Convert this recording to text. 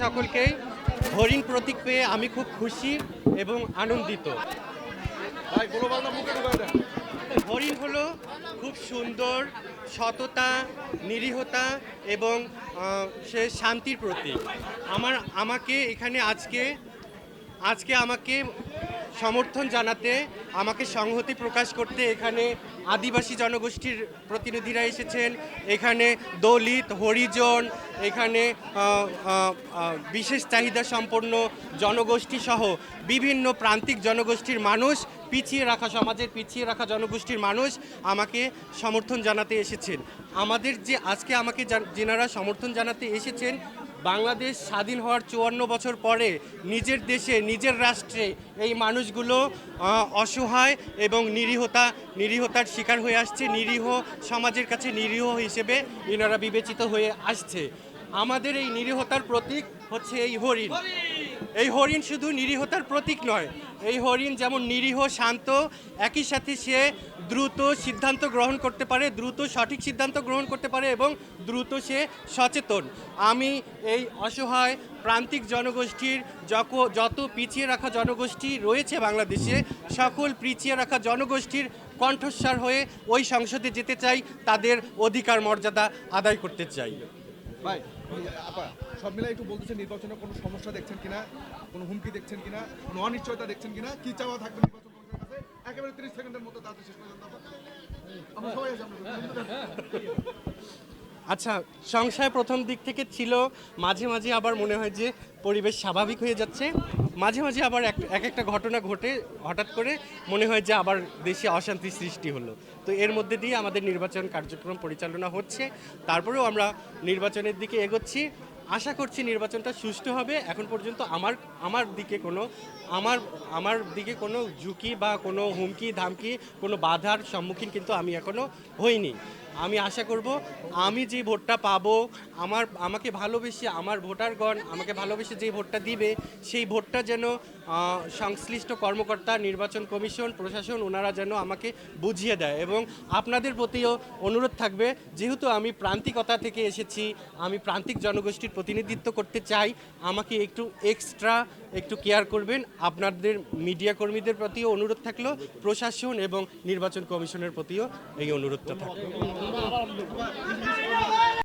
সকলকে হরিণ প্রতীক পেয়ে আমি খুব খুশি এবং আনন্দিত। হরিণ হলো খুব সুন্দর, সততা, নিরীহতা এবং সে শান্তির প্রতীক। আমাকে এখানে আজকে আমাকে সমর্থন জানাতে, আমাকে সংহতি প্রকাশ করতে এখানে আদিবাসী জনগোষ্ঠীর প্রতিনিধিরা এসেছেন, এখানে দলিত, হরিজন, এখানে বিশেষ চাহিদা সম্পন্ন জনগোষ্ঠী সহ বিভিন্ন প্রান্তিক জনগোষ্ঠীর মানুষ, সমাজের পিছিয়ে রাখা জনগোষ্ঠীর মানুষ আমাকে সমর্থন জানাতে এসেছেন। আজকে আমাকে যেনারা সমর্থন জানাতে এসেছেন, বাংলাদেশ স্বাধীন হওয়ার 54 বছর পরে নিজের দেশে, নিজের রাষ্ট্রে এই মানুষগুলো অসহায় এবং নিরীহতার শিকার হয়ে আসছে। নিরীহ সমাজের কাছে নিরীহ হিসেবে এনারা বিবেচিত হয়ে আসছে। আমাদের এই নিরীহতার প্রতীক হচ্ছে এই হরিণ। এই হরিণ শুধু নিরীহতার প্রতীক নয়, এই হরিণ যেমন নিরীহ, শান্ত, একই সাথে সে দ্রুত সিদ্ধান্ত গ্রহণ করতে পারে, দ্রুত সঠিক সিদ্ধান্ত গ্রহণ করতে পারে এবং দ্রুত সে সচেতন। আমি এই অসহায় প্রান্তিক জনগোষ্ঠীর যত পিছিয়ে রাখা জনগোষ্ঠী রয়েছে বাংলাদেশে, সকল পিছিয়ে রাখা জনগোষ্ঠীর কণ্ঠস্বর হয়ে ওই সংসদে যেতে চাই, তাদের অধিকার মর্যাদা আদায় করতে চাই। ভাই আপা সব মিলাই একটু বলতেছেন, নির্বাচনে কোনো সমস্যা দেখছেন কিনা, কোনো হুমকি দেখছেন কিনা, কোনো অনিশ্চয়তা দেখছেন কিনা, কি চাওয়া থাকবে নির্বাচন কমিশনের কাছে? একেবারে 30 সেকেন্ডের মধ্যে তাড়াতাড়ি শেষ করে দেন। আমরা সবাই আছি। আচ্ছা, সংশয় প্রথম দিক থেকে ছিল, মাঝে মাঝে আবার মনে হয় যে পরিবেশ স্বাভাবিক হয়ে যাচ্ছে, মাঝে মাঝে আবার একটা ঘটনা ঘটে হঠাৎ করে মনে হয় যে আবার দেশে অশান্তি সৃষ্টি হলো। তো এর মধ্যে দিয়ে আমাদের নির্বাচন কার্যক্রম পরিচালনা হচ্ছে, তারপরেও আমরা নির্বাচনের দিকে এগোচ্ছি। আশা করছি নির্বাচনটা সুষ্ঠু হবে। এখন পর্যন্ত আমার দিকে কোনো ঝুঁকি বা কোনো হুমকি ধামকি, কোনো বাধার সম্মুখীন কিন্তু আমি এখনো হইনি। আমি আশা করব আমি যে ভোটটা পাবো, আমাকে ভালোবেসে, আমার ভোটারগণ আমাকে ভালোবেসে যে ভোটটা দিবে, সেই ভোটটা যেন সংশ্লিষ্ট কর্মকর্তা, নির্বাচন কমিশন, প্রশাসন, ওনারা যেন আমাকে বুঝিয়ে দেয়। এবং আপনাদের প্রতিও অনুরোধ থাকবে, যেহেতু আমি প্রান্তিকতা থেকে এসেছি, আমি প্রান্তিক জনগোষ্ঠীর প্রতিনিধিত্ব করতে চাই, আমাকে একটু কেয়ার করবেন। আপনাদের মিডিয়া কর্মীদের প্রতিও অনুরোধ থাকলো, প্রশাসন এবং নির্বাচন কমিশনের প্রতিও এই অনুরোধটা থাকলো।